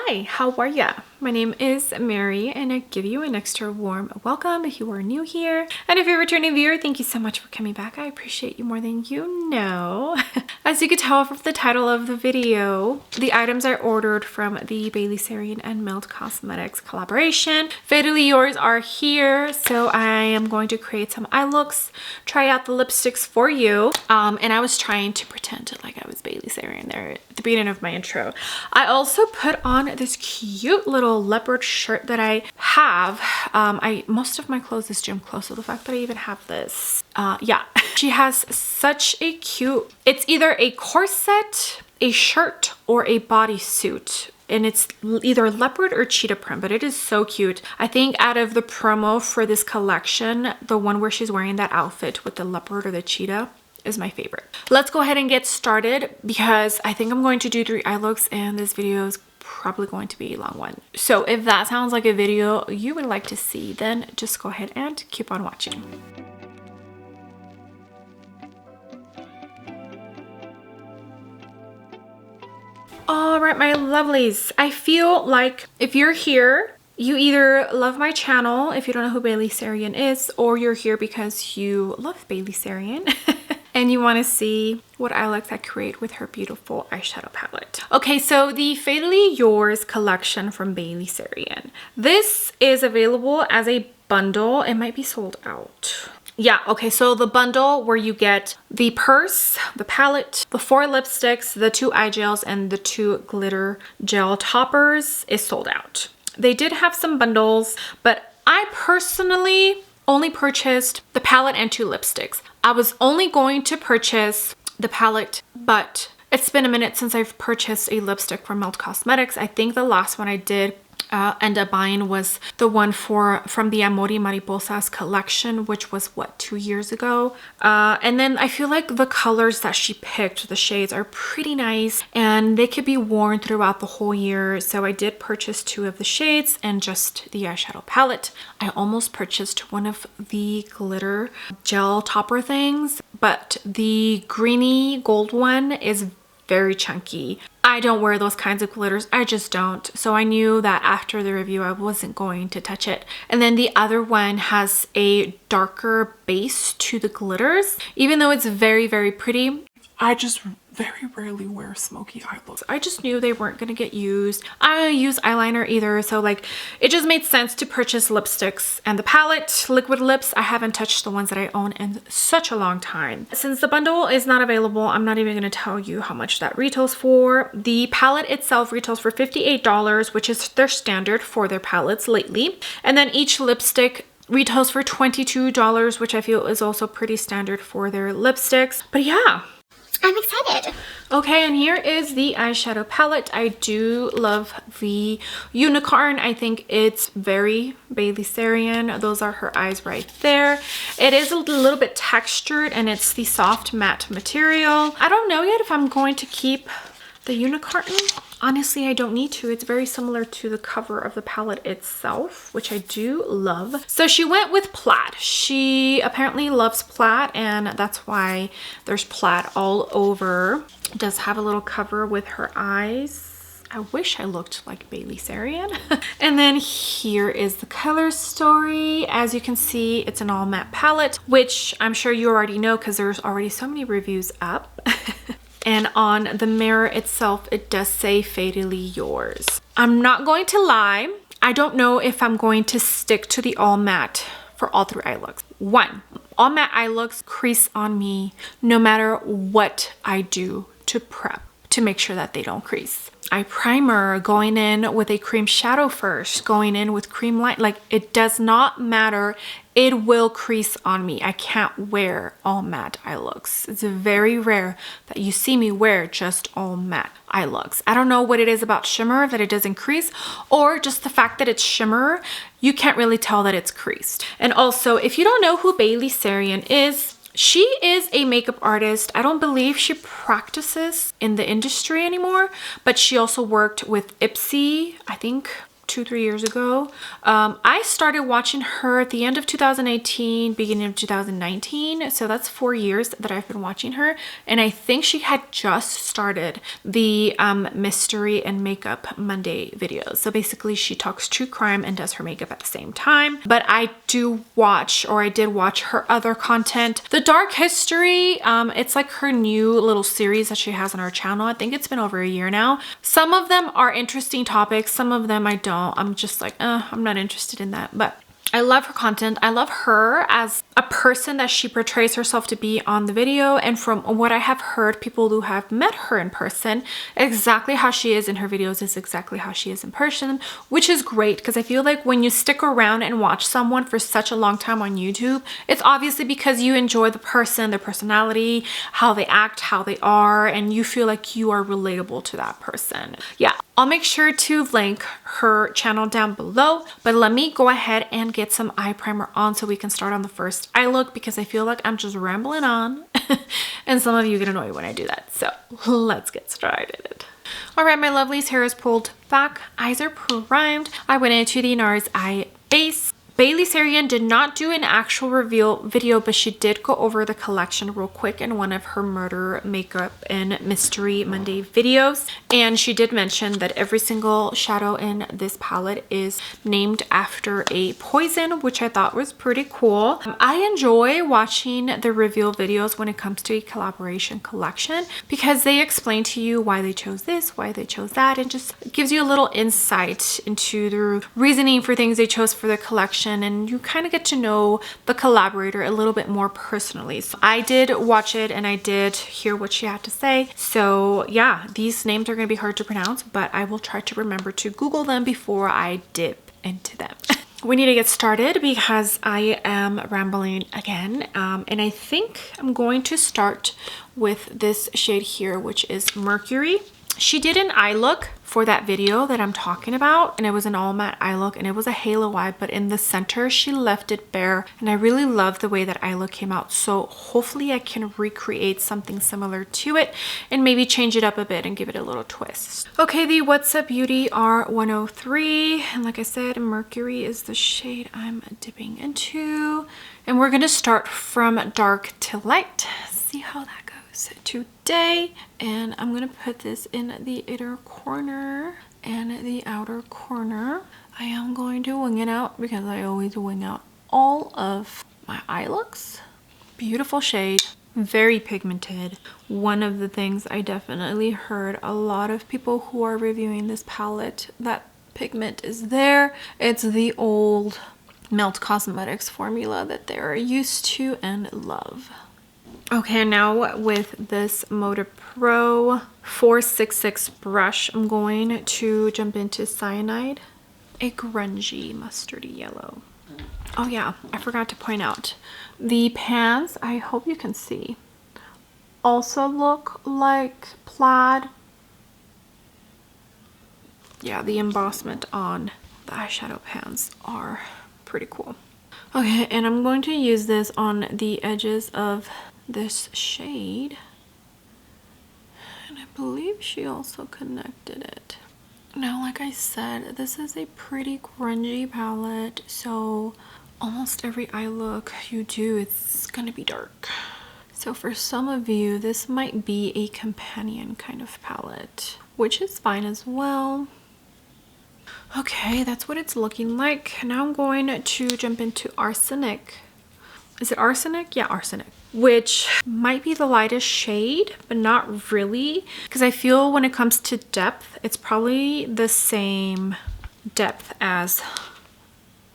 Hi, how are ya? My name is Mary and I give you an extra warm welcome if you are new here. And if you're a returning viewer, thank you so much for coming back. I appreciate you more than you know. As you can tell from the title of the video, the items I ordered from the Bailey Sarian and Melt Cosmetics collaboration. Fatally Yours are here, so I am going to create some eye looks, try out the lipsticks for you. And I was trying to pretend like I was Bailey Sarian there at the beginning of my intro. I also put on this cute little leopard shirt that I have. Most of my clothes is gym clothes, so the fact that I even have this, yeah. She has such a cute, it's either a corset, a shirt, or a bodysuit. And it's either leopard or cheetah print, but it is so cute. I think out of the promo for this collection, the one where she's wearing that outfit with the leopard or the cheetah is my favorite. Let's go ahead and get started because I think I'm going to do 3 eye looks and this video is probably going to be a long one. So if that sounds like a video you would like to see, then just go ahead and keep on watching. All right, my lovelies, I feel like if you're here, you either love my channel if you don't know who Bailey Sarian is, or you're here because you love Bailey Sarian and you want to see what eye looks I create with her beautiful eyeshadow palette. Okay, so the Fatally Yours collection from Bailey Sarian. This is available as a bundle. It might be sold out. Yeah, okay, so the bundle where you get the purse, the palette, the 4 lipsticks, the 2 eye gels, and the 2 glitter gel toppers is sold out. They did have some bundles, but I personally only purchased the palette and 2 lipsticks. I was only going to purchase the palette, but it's been a minute since I've purchased a lipstick from Melt Cosmetics. I think the last one I did end up buying was the one from the Amori Mariposas collection, which was what, 2 years ago. And then I feel like the colors that she picked, the shades, are pretty nice and they could be worn throughout the whole year. So I did purchase 2 of the shades and just the eyeshadow palette. I almost purchased one of the glitter gel topper things, but the greeny gold one is very chunky. I don't wear those kinds of glitters. I just don't. So I knew that after the review, I wasn't going to touch it. And then the other one has a darker base to the glitters. Even though it's very, very pretty, I just very rarely wear smoky eye looks. I just knew they weren't gonna get used. I don't use eyeliner either, so like it just made sense to purchase lipsticks. And the palette, liquid lips, I haven't touched the ones that I own in such a long time. Since the bundle is not available, I'm not even gonna tell you how much that retails for. The palette itself retails for $58, which is their standard for their palettes lately. And then each lipstick retails for $22, which I feel is also pretty standard for their lipsticks. But yeah, I'm excited. Okay, and here is the eyeshadow palette. I do love the unicorn. I think it's very Bailey Sarian. Those are her eyes right there. It is a little bit textured and it's the soft matte material. I don't know yet if I'm going to keep the unicorn. Honestly, I don't need to. It's very similar to the cover of the palette itself, which I do love. So she went with plaid. She apparently loves plaid, and that's why there's plaid all over. It does have a little cover with her eyes. I wish I looked like Bailey Sarian. And then here is the color story. As you can see, it's an all matte palette, which I'm sure you already know because there's already so many reviews up. And on the mirror itself, it does say Fatally Yours. I'm not going to lie. I don't know if I'm going to stick to the all matte for all 3 eye looks. 1, all matte eye looks crease on me no matter what I do to prep to make sure that they don't crease. I primer going in with a cream shadow first, going in with cream light. Like, it does not matter. It will crease on me. I can't wear all matte eye looks. It's very rare that you see me wear just all matte eye looks. I don't know what it is about shimmer that it doesn't crease, or just the fact that it's shimmer, you can't really tell that it's creased. And also, if you don't know who Bailey Sarian is, she is a makeup artist. I don't believe she practices in the industry anymore, but she also worked with Ipsy, I think, 2-3 years ago. I started watching her at the end of 2018, beginning of 2019. So that's 4 years that I've been watching her. And I think she had just started the mystery and makeup Monday videos. So basically she talks true crime and does her makeup at the same time. But I do watch, or I did watch her other content. The Dark History, it's like her new little series that she has on her channel. I think it's been over a year now. Some of them are interesting topics, some of them I don't. I'm just like, I'm not interested in that. But I love her content. I love her as a person that she portrays herself to be on the video. And from what I have heard, people who have met her in person, exactly how she is in her videos is exactly how she is in person, which is great because I feel like when you stick around and watch someone for such a long time on YouTube, it's obviously because you enjoy the person, their personality, how they act, how they are, and you feel like you are relatable to that person. Yeah, I'll make sure to link her channel down below, but let me go ahead and get some eye primer on so we can start on the first eye look because I feel like I'm just rambling on and some of you get annoyed when I do that. So let's get started. All right, my lovelies, hair is pulled back, eyes are primed. I went into the NARS Eye Base. Bailey Sarian did not do an actual reveal video, but she did go over the collection real quick in one of her murder, makeup, and mystery Monday videos. And she did mention that every single shadow in this palette is named after a poison, which I thought was pretty cool. I enjoy watching the reveal videos when it comes to a collaboration collection because they explain to you why they chose this, why they chose that, and just gives you a little insight into the reasoning for things they chose for the collection. And you kind of get to know the collaborator a little bit more personally. So I did watch it and I did hear what she had to say. So yeah, these names are going to be hard to pronounce, but I will try to remember to Google them before I dip into them. We need to get started because I am rambling again. And I think I'm going to start with this shade here, which is Mercury. She did an eye look for that video that I'm talking about, and it was an all matte eye look and it was a halo eye, but in the center she left it bare, and I really love the way that eye look came out. So hopefully I can recreate something similar to it and maybe change it up a bit and give it a little twist. Okay, the What's Up Beauty R103, and like I said, Mercury is the shade I'm dipping into, and we're gonna start from dark to light. See how that goes today. And I'm gonna put this in the inner corner and the outer corner. I am going to wing it out because I always wing out all of my eye looks. Beautiful shade, very pigmented. One of the things I definitely heard a lot of people who are reviewing this palette, that pigment is there. It's the old Melt Cosmetics formula that they're used to and love. Okay, now with this Moda Pro 466 brush, I'm going to jump into Cyanide, a grungy mustardy yellow. Oh yeah, I forgot to point out, the pants, I hope you can see, also look like plaid. Yeah, the embossment on the eyeshadow pans are pretty cool. Okay, and I'm going to use this on the edges of this shade, and I believe she also connected it. Now, like I said, this is a pretty grungy palette, so almost every eye look you do, it's gonna be dark. So for some of you, this might be a companion kind of palette, which is fine as well. Okay, that's what it's looking like. Now I'm going to jump into Arsenic. Is it Arsenic? Yeah, Arsenic. Which might be the lightest shade, but not really. Because I feel when it comes to depth, it's probably the same depth as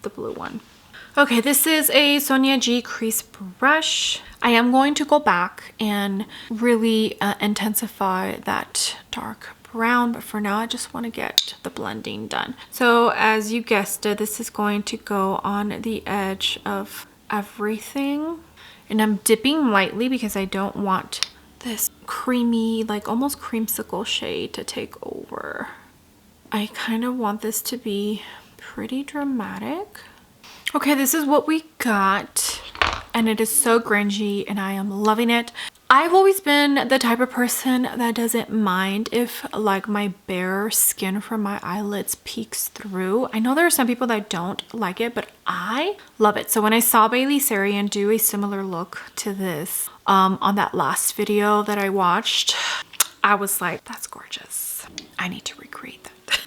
the blue one. Okay, this is a Sonia G crease brush. I am going to go back and really intensify that dark brown, but for now I just want to get the blending done. So as you guessed it, this is going to go on the edge of everything, and I'm dipping lightly because I don't want this creamy, like almost creamsicle shade to take over. I kind of want this to be pretty dramatic. Okay, this is what we got, and it is so grungy and I am loving it. I've always been the type of person that doesn't mind if like my bare skin from my eyelids peeks through. I know there are some people that don't like it, but I love it. So when I saw Bailey Sarian do a similar look to this on that last video that I watched, I was like, that's gorgeous. I need to recreate that.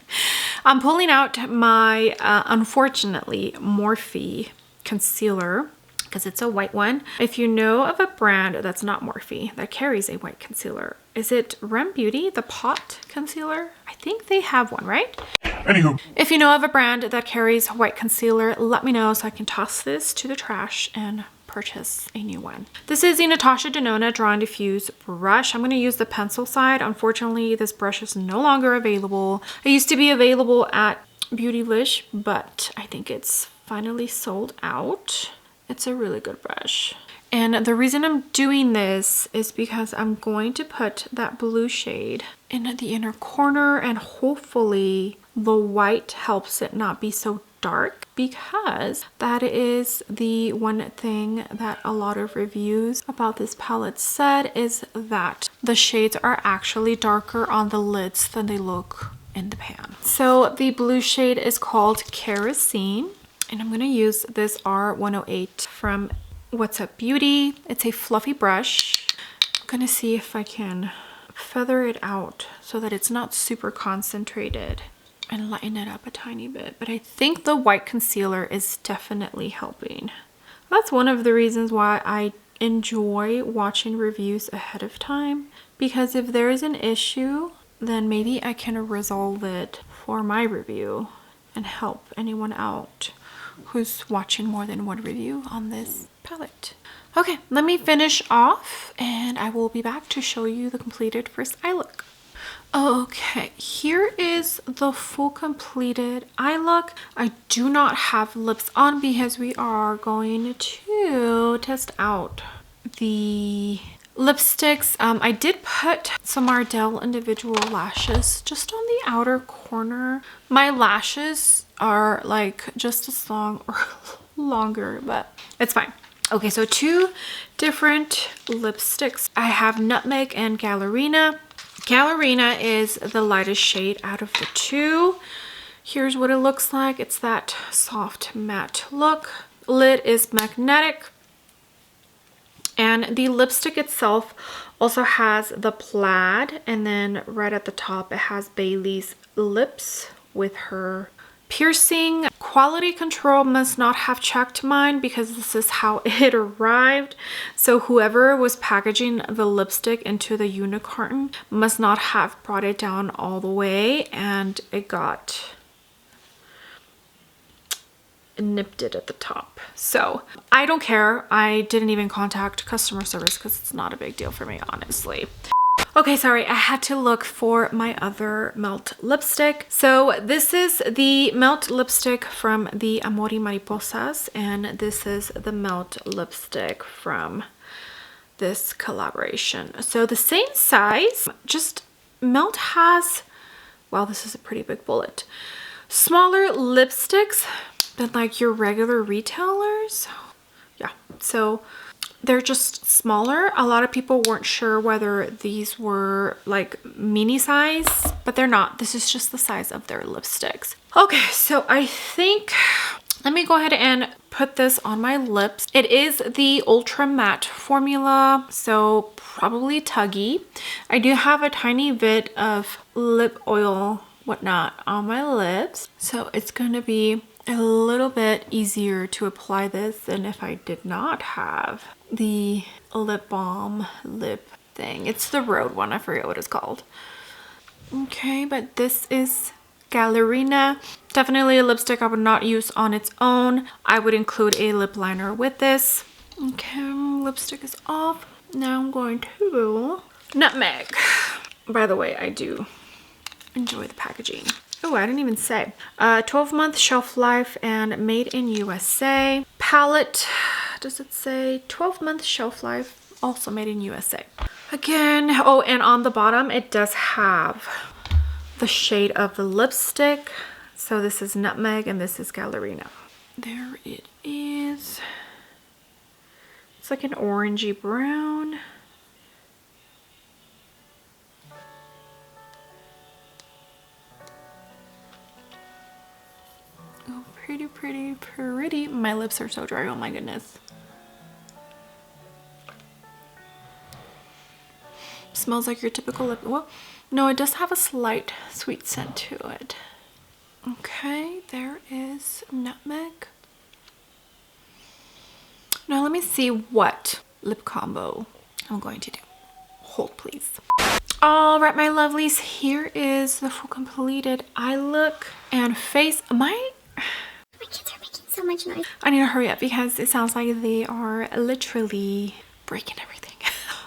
I'm pulling out my unfortunately Morphe concealer, because it's a white one. If you know of a brand that's not Morphe that carries a white concealer, is it Rem Beauty, the pot concealer? I think they have one, right? Anywho, if you know of a brand that carries white concealer, let me know so I can toss this to the trash and purchase a new one. This is the Natasha Denona Draw and Diffuse brush. I'm going to use the pencil side. Unfortunately, this brush is no longer available. It used to be available at Beautylish, but I think it's finally sold out. It's a really good brush. And the reason I'm doing this is because I'm going to put that blue shade in the inner corner, and hopefully the white helps it not be so dark, because that is the one thing that a lot of reviews about this palette said, is that the shades are actually darker on the lids than they look in the pan. So the blue shade is called Kerosene. And I'm going to use this R108 from What's Up Beauty. It's a fluffy brush. I'm going to see if I can feather it out so that it's not super concentrated and lighten it up a tiny bit. But I think the white concealer is definitely helping. That's one of the reasons why I enjoy watching reviews ahead of time, because if there is an issue, then maybe I can resolve it for my review and help anyone out who's watching more than one review on this palette. Okay, let me finish off and I will be back to show you the completed first eye look. Okay, here is the full completed eye look. I do not have lips on because we are going to test out the lipsticks. I did put some Ardell individual lashes just on the outer corner. My lashes are like just as long or longer, but it's fine. Okay, so two different lipsticks. I have Nutmeg and Gallerina. Gallerina is the lightest shade out of the two. Here's what it looks like. It's that soft matte look. Lid is magnetic. And the lipstick itself also has the plaid, and then right at the top it has Bailey's lips with her piercing. Quality control must not have checked mine because this is how it arrived. So whoever was packaging the lipstick into the unicorn must not have brought it down all the way, and it got nipped it at the top. So I don't care. I didn't even contact customer service because it's not a big deal for me, honestly. Okay, sorry, I had to look for my other melt lipstick. So this is the melt lipstick from the Amori Mariposas, and this is the melt lipstick from this collaboration. So the same size, just Melt has, wow, this is a pretty big bullet, smaller lipsticks than like your regular retailers. Yeah, so they're just smaller. A lot of people weren't sure whether these were like mini size, but they're not. This is just the size of their lipsticks. Okay, so I think, let me go ahead and put this on my lips. It is the Ultra Matte formula, so probably tuggy. I do have a tiny bit of lip oil, whatnot, on my lips, so it's gonna be a little bit easier to apply this than if I did not have the lip balm lip thing. It's the Rhode one, I forget what it's called. Okay, but this is Gallerina. Definitely a lipstick I would not use on its own. I would include a lip liner with this. Okay, lipstick is off. Now I'm going to Nutmeg. By the way, I do enjoy the packaging. Oh, I didn't even say. 12-month shelf life and made in USA. Palette, does it say 12-month shelf life? Also made in USA. Again, oh, and on the bottom, it does have the shade of the lipstick. So this is Nutmeg and this is Gallerina. There it is. It's like an orangey brown. Oh, pretty, pretty, pretty. My lips are so dry, oh my goodness. Smells like your typical lip. Well, no, it does have a slight sweet scent to it. Okay, there is nutmeg. Now let me see what lip combo I'm going to do. Hold, please. All right, my lovelies, here is the full completed eye look and face. My kids are making so much noise. I need to hurry up because it sounds like they are literally breaking everything.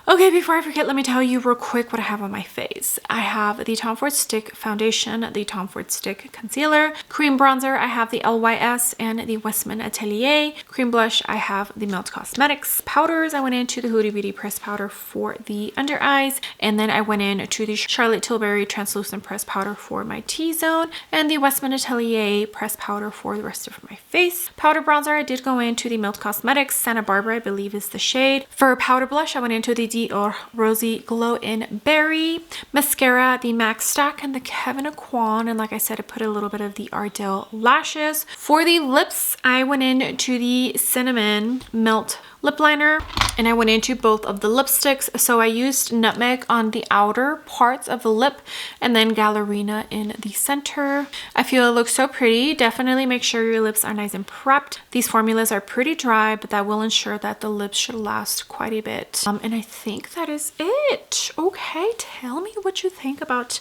Okay, before I forget, let me tell you real quick what I have on my face. I have the Tom Ford Stick Foundation, the Tom Ford Stick Concealer, cream bronzer, I have the LYS and the Westman Atelier. Cream blush, I have the Melt Cosmetics. Powders, I went into the Huda Beauty Press Powder for the under eyes, and then I went into the Charlotte Tilbury Translucent Press Powder for my T-zone, and the Westman Atelier Press Powder for the rest of my face. Powder bronzer, I did go into the Melt Cosmetics Santa Barbara, I believe is the shade. For powder blush, I went into the or Rosy Glow in Berry. Mascara, the MAC Stack and the Kevyn Aucoin, and like I said, I put a little bit of the Ardell lashes. For the lips, I went into the Cinnamon Melt lip liner, and I went into both of the lipsticks. So I used nutmeg on the outer parts of the lip and then Gallerina in the center. I feel it looks so pretty. Definitely make sure your lips are nice and prepped. These formulas are pretty dry, but that will ensure that the lips should last quite a bit. And I think that is it. Okay, tell me what you think about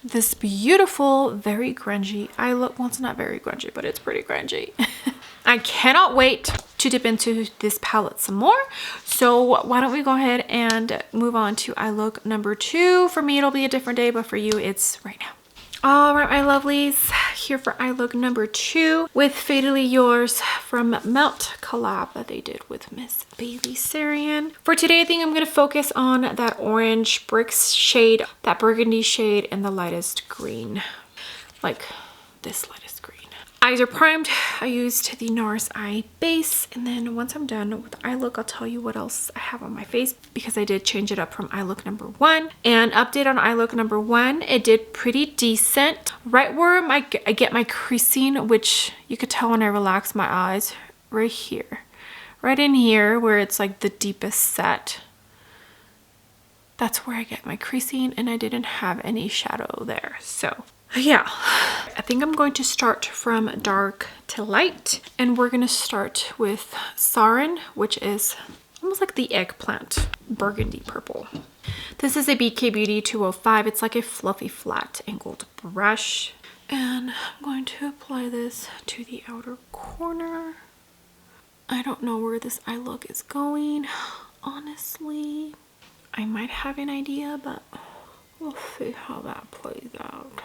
this beautiful, very grungy eye look. Well, it's not very grungy, but it's pretty grungy. I cannot wait to dip into this palette some more. So why don't we go ahead and move on to eye look number 2. For me, it'll be a different day, but for you, it's right now. All right, my lovelies, here for eye look number 2 with Fatally Yours from Melt collab that they did with Miss Bailey Sarian. For today, I think I'm going to focus on that orange bricks shade, that burgundy shade, and the lightest green, like this lightest green. Eyes are primed. I used the NARS eye base, and then once I'm done with the eye look, I'll tell you what else I have on my face because I did change it up from eye look number 1. And update on eye look number 1, it did pretty decent. Right where I get my creasing, which you could tell when I relax my eyes, right here. Right in here where it's like the deepest set. That's where I get my creasing, and I didn't have any shadow there. So yeah, I think I'm going to start from dark to light, and we're going to start with Sarin, which is almost like the eggplant burgundy purple. This is a BK Beauty 205. It's like a fluffy flat angled brush, and I'm going to apply this to the outer corner. I don't know where this eye look is going, honestly. I might have an idea, but we'll see how that plays out.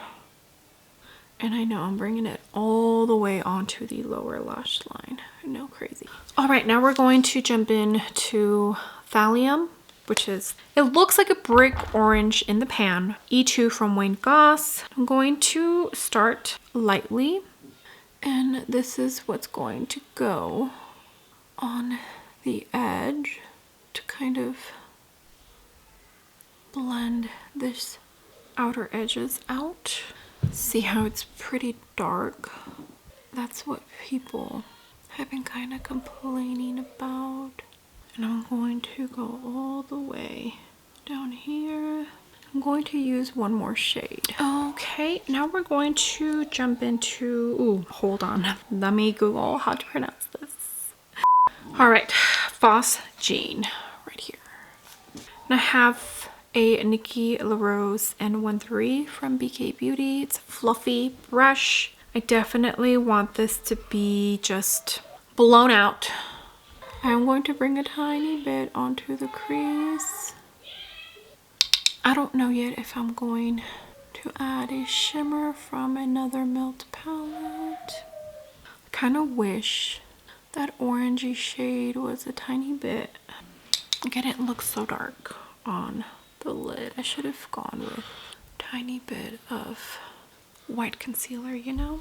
And I know I'm bringing it all the way onto the lower lash line. No, crazy. All right, now we're going to jump in to Thallium, which is, it looks like a brick orange in the pan. E2 from Wayne Goss. I'm going to start lightly, and this is what's going to go on the edge to kind of blend this outer edges out. See how it's pretty dark? That's what people have been kind of complaining about. And I'm going to go all the way down here. I'm going to use one more shade. Okay, now we're going to jump into, ooh, hold on. Let me Google how to pronounce this. All right, Foss Jean right here. And I have a Nikki LaRose N13 from BK Beauty. It's a fluffy brush. I definitely want this to be just blown out. I'm going to bring a tiny bit onto the crease. I don't know yet if I'm going to add a shimmer from another Melt palette. I kind of wish that orangey shade was a tiny bit. Again, it looks so dark on the lid. I should have gone with a tiny bit of white concealer, you know?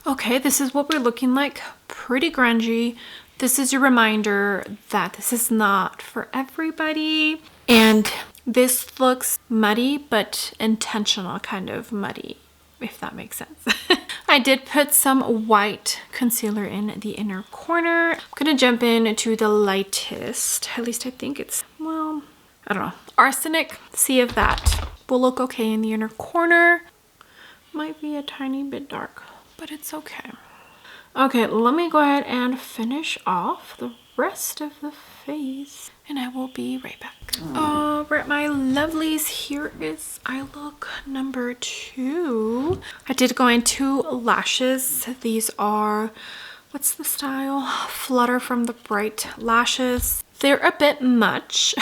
Okay, this is what we're looking like. Pretty grungy. This is your reminder that this is not for everybody. And this looks muddy, but intentional kind of muddy, if that makes sense. I did put some white concealer in the inner corner. I'm gonna jump into the lightest, at least I think it's, well, I don't know, arsenic. See if that will look okay in the inner corner. Might be a tiny bit dark, but it's okay. Okay, let me go ahead and finish off the rest of the face and I will be right back. All right, my lovelies, here is eye look number 2. I did go into lashes. These are, what's the style? Flutter from the Bright lashes. They're a bit much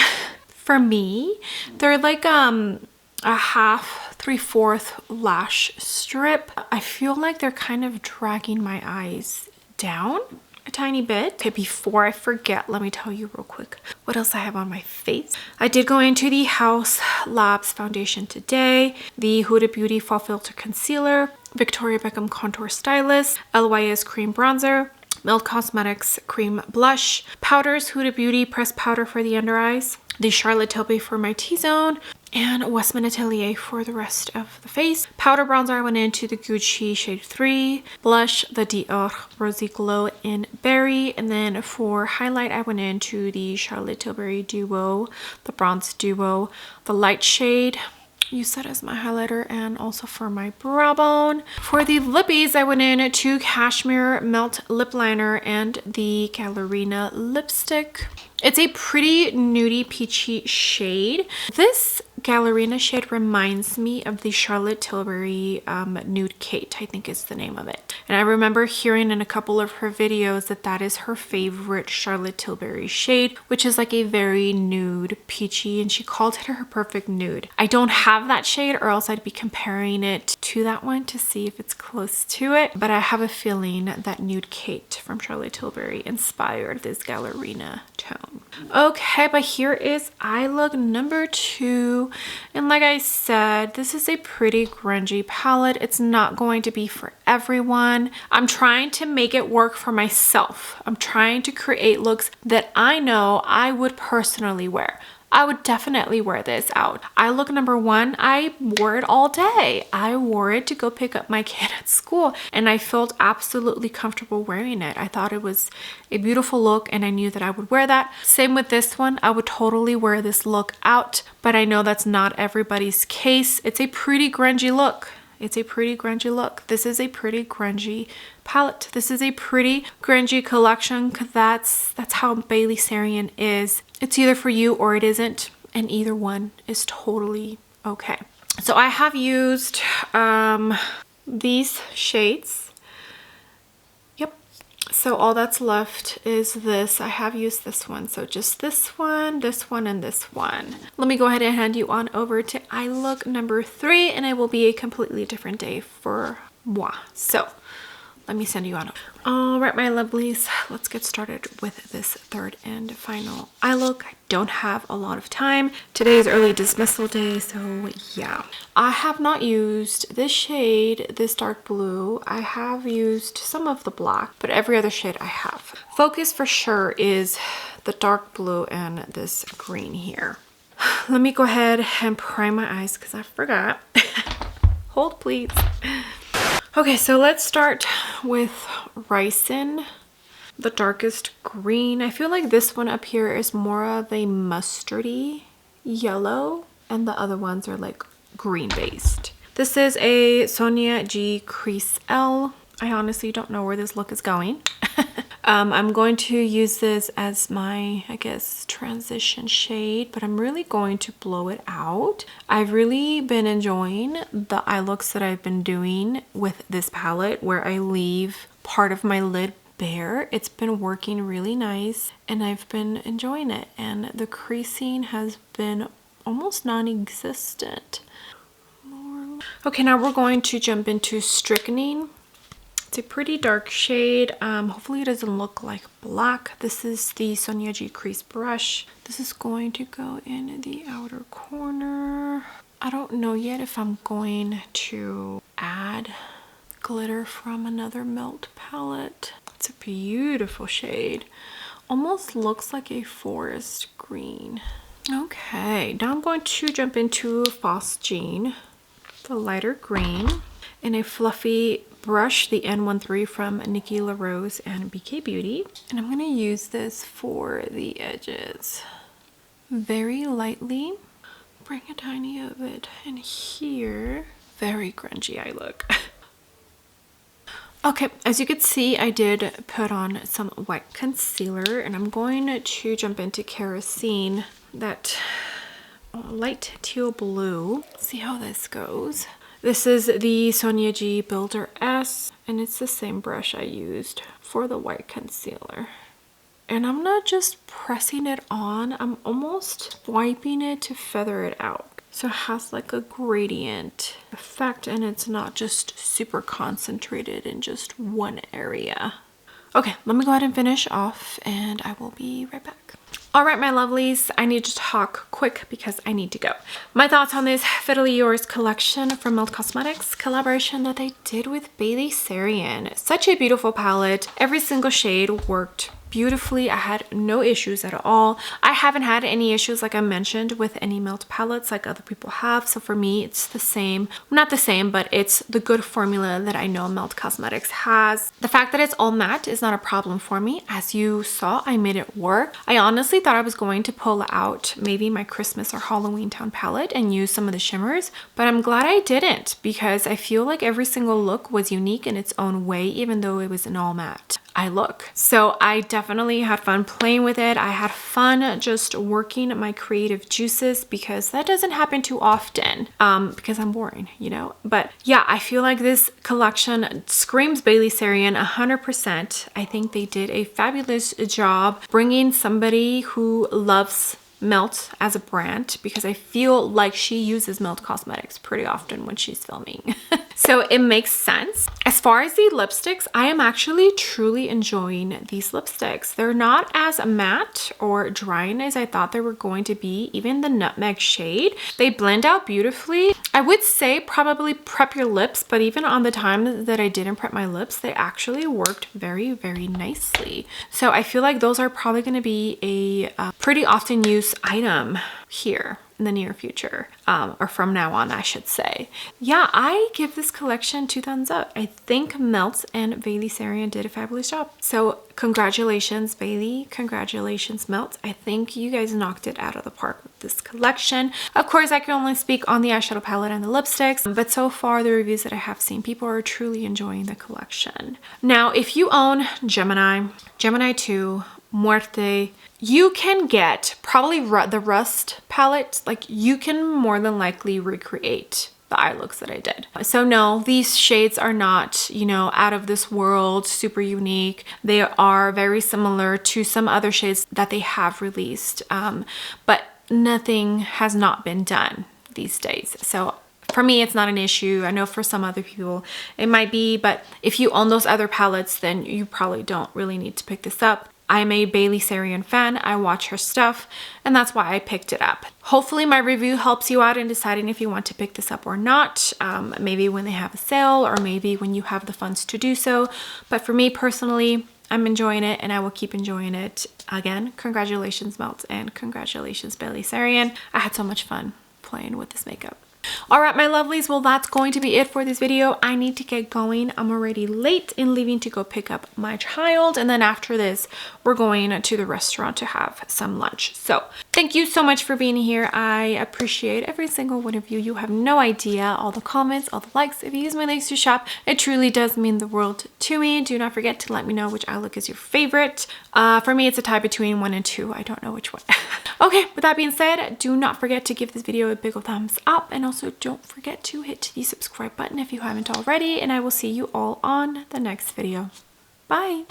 for me. They're like a half, 3/4 lash strip. I feel like they're kind of dragging my eyes down a tiny bit. Okay, before I forget, let me tell you real quick what else I have on my face. I did go into the House Labs foundation today, the Huda Beauty Fall Filter Concealer, Victoria Beckham Contour Stylist, LYS Cream Bronzer, Milk Cosmetics Cream Blush, Powders Huda Beauty Pressed Powder for the under eyes, the Charlotte Tilbury for my T-zone, and Westman Atelier for the rest of the face. Powder bronzer, I went into the Gucci shade 3. Blush, the Dior Rosy Glow in Berry. And then for highlight, I went into the Charlotte Tilbury Duo, the Bronze Duo, the light shade. Use that as my highlighter and also for my brow bone. For the lippies, I went in to Cashmere Melt Lip Liner and the Gallerina lipstick. It's a pretty nudie peachy shade. This Gallerina shade reminds me of the Charlotte Tilbury Nude Kate, I think is the name of it. And I remember hearing in a couple of her videos that that is her favorite Charlotte Tilbury shade, which is like a very nude peachy, and she called it her perfect nude. I don't have that shade, or else I'd be comparing it to that one to see if it's close to it. But I have a feeling that Nude Kate from Charlotte Tilbury inspired this Gallerina tone. Okay, but here is eye look number 2. And like I said, this is a pretty grungy palette. It's not going to be for everyone. I'm trying to make it work for myself. I'm trying to create looks that I know I would personally wear. I would definitely wear this out. Eye look number 1, I wore it all day. I wore it to go pick up my kid at school and I felt absolutely comfortable wearing it. I thought it was a beautiful look and I knew that I would wear that. Same with this one. I would totally wear this look out, but I know that's not everybody's case. It's a pretty grungy look. It's a pretty grungy look. This is a pretty grungy palette. This is a pretty grungy collection because that's how Bailey Sarian is. It's either for you or it isn't, and either one is totally okay. So I have used these shades. Yep. So all that's left is this. I have used this one. So just this one, and this one. Let me go ahead and hand you on over to eye look number 3, and it will be a completely different day for moi. So let me send you on over. All right, my lovelies, let's get started with this third and final eye look. I don't have a lot of time. Today is early dismissal day, so yeah. I have not used this shade, this dark blue. I have used some of the black, but every other shade I have. Focus for sure is the dark blue and this green here. Let me go ahead and prime my eyes because I forgot. Hold, please. Okay, so let's start with Ricin, the darkest green. I feel like this one up here is more of a mustardy yellow, and the other ones are like green based. This is a Sonia G Crease L. I honestly don't know where this look is going. I'm going to use this as my, I guess, transition shade, but I'm really going to blow it out. I've really been enjoying the eye looks that I've been doing with this palette where I leave part of my lid bare. It's been working really nice and I've been enjoying it, and the creasing has been almost non-existent. Okay, now we're going to jump into Strychnine. It's a pretty dark shade. Hopefully it doesn't look like black. This is the Sonia G Crease brush. This is going to go in the outer corner. I don't know yet if I'm going to add glitter from another Melt palette. It's a beautiful shade. Almost looks like a forest green. Okay, now I'm going to jump into Phosgene, the lighter green, in a fluffy brush, the N13 from Nikki LaRose and BK Beauty. And I'm going to use this for the edges. Very lightly. Bring a tiny of it in here. Very grungy I look. Okay, as you can see, I did put on some white concealer, and I'm going to jump into Kerosene, that light teal blue. See how this goes. This is the Sonia G Builder S, and it's the same brush I used for the white concealer. And I'm not just pressing it on, I'm almost wiping it to feather it out. So it has like a gradient effect, and it's not just super concentrated in just one area. Okay, let me go ahead and finish off, and I will be right back. All right, my lovelies, I need to talk quick because I need to go. My thoughts on this Fatally Yours collection from Melt Cosmetics collaboration that they did with Bailey Sarian. Such a beautiful palette. Every single shade worked beautifully. I had no issues at all. I haven't had any issues, like I mentioned, with any Melt palettes like other people have. So for me, it's the same. Not the same, but it's the good formula that I know Melt Cosmetics has. The fact that it's all matte is not a problem for me. As you saw, I made it work. I honestly thought I was going to pull out maybe my Christmas or Halloween Town palette and use some of the shimmers, but I'm glad I didn't, because I feel like every single look was unique in its own way, even though it was an all matte eye look. So I definitely had fun playing with it. I had fun just working my creative juices, because that doesn't happen too often, because I'm boring, you know. But yeah, I feel like this collection screams Bailey Sarian 100%. I think they did a fabulous job bringing somebody who loves Melt as a brand, because I feel like she uses Melt Cosmetics pretty often when she's filming. So it makes sense. As far as the lipsticks, I am actually truly enjoying these lipsticks. They're not as matte or drying as I thought they were going to be. Even the Nutmeg shade, they blend out beautifully. I would say probably prep your lips, but even on the time that I didn't prep my lips, they actually worked very, very nicely. So I feel like those are probably going to be a pretty often used item here in the near future, or from now on, I should say. Yeah, I give this collection 2 thumbs up. I think Melt and Bailey Sarian did a fabulous job. So congratulations, Bailey. Congratulations, Melt. I think you guys knocked it out of the park with this collection. Of course, I can only speak on the eyeshadow palette and the lipsticks, but so far the reviews that I have seen, people are truly enjoying the collection. Now, if you own Gemini 2, Muerte, you can get probably the Rust palette. Like, you can more than likely recreate the eye looks that I did. So no, these shades are not, you know, out of this world, super unique. They are very similar to some other shades that they have released, but nothing has not been done these days. So for me, it's not an issue. I know for some other people it might be, but if you own those other palettes, then you probably don't really need to pick this up. I'm a Bailey Sarian fan. I watch her stuff, and that's why I picked it up. Hopefully my review helps you out in deciding if you want to pick this up or not. Maybe when they have a sale, or maybe when you have the funds to do so. But for me personally, I'm enjoying it, and I will keep enjoying it. Again, congratulations, Melt, and congratulations, Bailey Sarian. I had so much fun playing with this makeup. All right, my lovelies, well, that's going to be it for this video. I need to get going. I'm already late in leaving to go pick up my child, and then after this we're going to the restaurant to have some lunch. So thank you so much for being here. I appreciate every single one of you. You have no idea, all the comments, all the likes. If you use my links to shop, it truly does mean the world to me. Do not forget to let me know which eye look is your favorite. For me, it's a tie between 1 and 2. I don't know which one. Okay, with that being said, do not forget to give this video a big ol' thumbs up, and also don't forget to hit the subscribe button if you haven't already, and I will see you all on the next video. Bye!